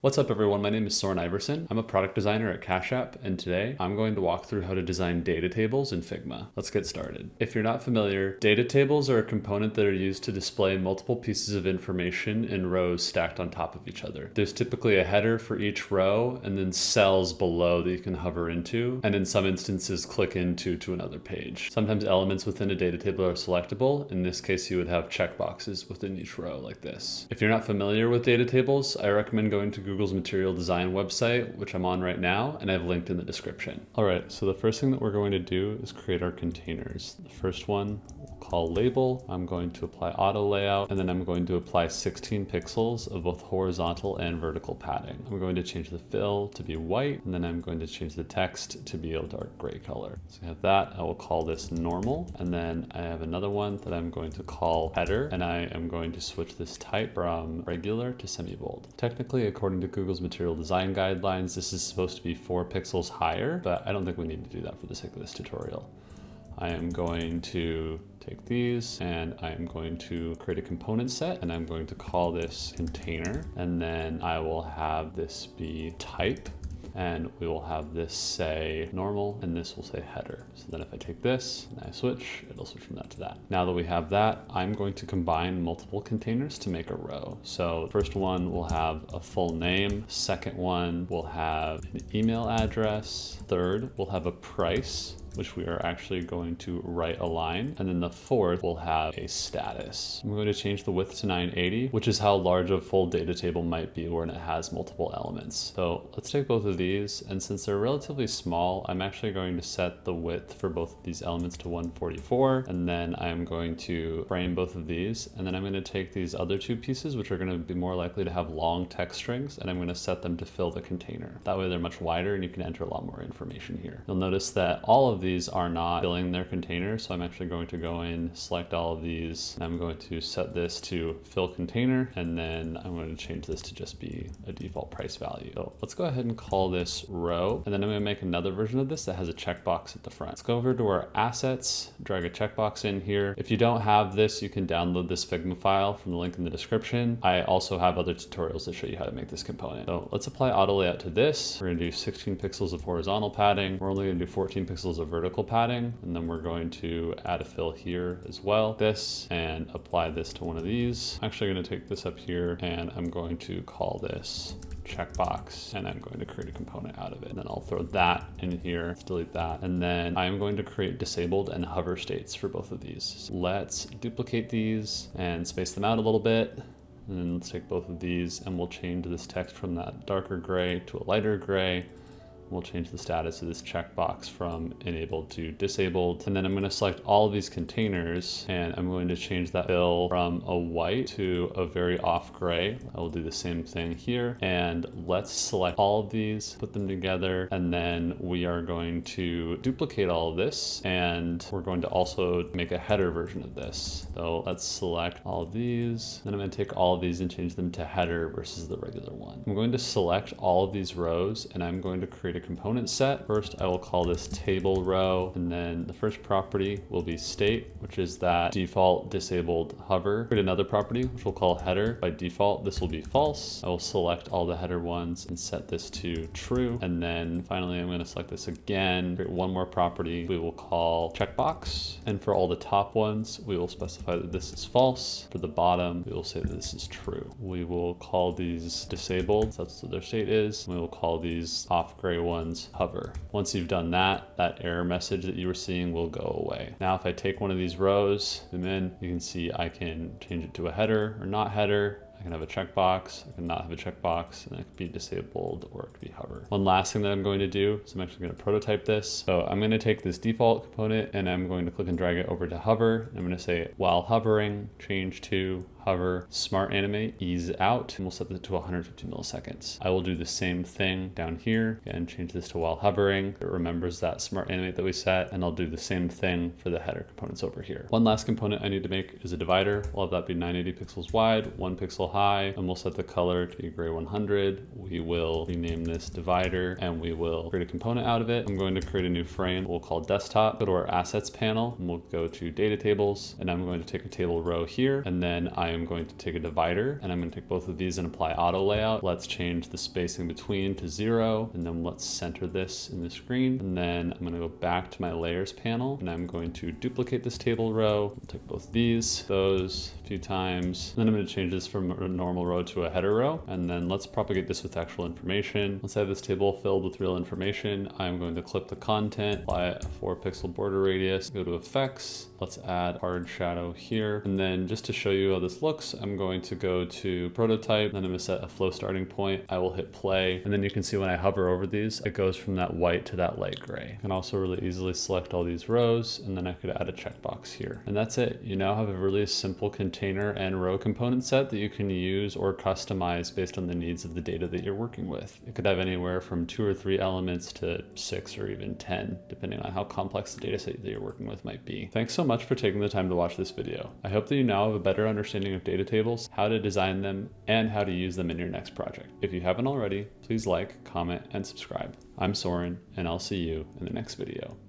What's up everyone, my name is Soren Iverson. I'm a product designer at Cash App, and today I'm going to walk through how to design data tables in Figma. Let's get started. If you're not familiar, data tables are a component that are used to display multiple pieces of information in rows stacked on top of each other. There's typically a header for each row and then cells below that you can hover into, and in some instances click into to another page. Sometimes elements within a data table are selectable. In this case, you would have checkboxes within each row like this. If you're not familiar with data tables, I recommend going to Google's material design website, which I'm on right now, and I've linked in the description. All right, so the first thing that we're going to do is create our containers. The first one we'll call label. I'm going to apply auto layout, and then I'm going to apply 16 pixels of both horizontal and vertical padding. I'm going to change the fill to be white, and then I'm going to change the text to be a dark gray color. So I have that. I will call this normal, and then I have another one that I'm going to call header, and I am going to switch this type from regular to semi-bold. Technically, according to Google's material design guidelines, this is supposed to be 4 pixels higher, but I don't think we need to do that for the sake of this tutorial. I am going to take these and I am going to create a component set, and I'm going to call this container, and then I will have this be type, and we will have this say normal, and this will say header. So then if I take this and I switch, it'll switch from that to that. Now that we have that, I'm going to combine multiple containers to make a row. So the first one will have a full name. Second one will have an email address. Third will have a price, which we are actually going to right align. And then the fourth will have a status. I'm going to change the width to 980, which is how large a full data table might be when it has multiple elements. So let's take both of these, and since they're relatively small, I'm actually going to set the width for both of these elements to 144, and then I'm going to frame both of these, and then I'm going to take these other two pieces, which are going to be more likely to have long text strings, and I'm going to set them to fill the container. That way they're much wider and you can enter a lot more information here. You'll notice that all of these are not filling their container, so I'm actually going to go in, select all of these, and I'm going to set this to fill container, and then I'm going to change this to just be a default price value. So let's go ahead and call this row, and then I'm going to make another version of this that has a checkbox at the front. Let's go over to our assets, drag a checkbox in here. If you don't have this, you can download this Figma file from the link in the description. I also have other tutorials that show you how to make this component. So let's apply auto layout to this. We're going to do 16 pixels of horizontal padding. We're only going to do 14 pixels of vertical padding, and then we're going to add a fill here as well, this, and apply this to one of these. I'm actually going to take this up here, and I'm going to call this checkbox, and I'm going to create a component out of it. And then I'll throw that in here, let's delete that. And then I'm going to create disabled and hover states for both of these. So let's duplicate these and space them out a little bit. And then let's take both of these and we'll change this text from that darker gray to a lighter gray. We'll change the status of this checkbox from enabled to disabled. And then I'm going to select all of these containers, and I'm going to change that fill from a white to a very off gray. I will do the same thing here. And let's select all of these, put them together, and then we are going to duplicate all of this, and we're going to also make a header version of this. So let's select all of these. Then I'm going to take all of these and change them to header versus the regular one. I'm going to select all of these rows, and I'm going to create a component set. First, I will call this table row, and then the first property will be state, which is that default disabled hover. Create another property, which we'll call header. By default, this will be false. I will select all the header ones and set this to true. And then finally, I'm going to select this again, create one more property we will call checkbox. And for all the top ones, we will specify that this is false. For the bottom, we will say that this is true. We will call these disabled, so that's what their state is. We will call these off gray ones hover. Once you've done that, that error message that you were seeing will go away. Now, if I take one of these rows, zoom in, you can see I can change it to a header or not header. I can have a checkbox, I can not have a checkbox, and it could be disabled or it could be hover. One last thing that I'm going to do is I'm actually going to prototype this. So I'm going to take this default component and I'm going to click and drag it over to hover. I'm going to say while hovering, change to hover, smart animate, ease out, and we'll set that to 150 milliseconds. I will do the same thing down here and change this to while hovering. It remembers that smart animate that we set, and I'll do the same thing for the header components over here. One last component I need to make is a divider. We'll have that be 980 pixels wide, 1 pixel high, and we'll set the color to be gray 100. We will rename this divider and we will create a component out of it. I'm going to create a new frame we'll call desktop. Go to our assets panel and we'll go to data tables, and I'm going to take a table row here, and then I am I'm going to take a divider and I'm going to take both of these and apply auto layout. Let's change the spacing between to 0, and then let's center this in the screen. And then I'm going to go back to my layers panel and I'm going to duplicate this table row. I'll take both those a few times. Then I'm going to change this from a normal row to a header row. And then let's propagate this with actual information. Let's have this table filled with real information. I'm going to clip the content, apply a 4-pixel border radius, go to effects. Let's add hard shadow here. And then just to show you how this looks, I'm going to go to prototype, then I'm gonna set a flow starting point. I will hit play. And then you can see when I hover over these, it goes from that white to that light gray. I can also really easily select all these rows, and then I could add a checkbox here. And that's it. You now have a really simple container and row component set that you can use or customize based on the needs of the data that you're working with. It could have anywhere from 2 or 3 elements to 6 or even 10, depending on how complex the data set that you're working with might be. Thanks so much for taking the time to watch this video. I hope that you now have a better understanding of data tables, how to design them, and how to use them in your next project. If you haven't already, please like, comment, and subscribe. I'm Soren, and I'll see you in the next video.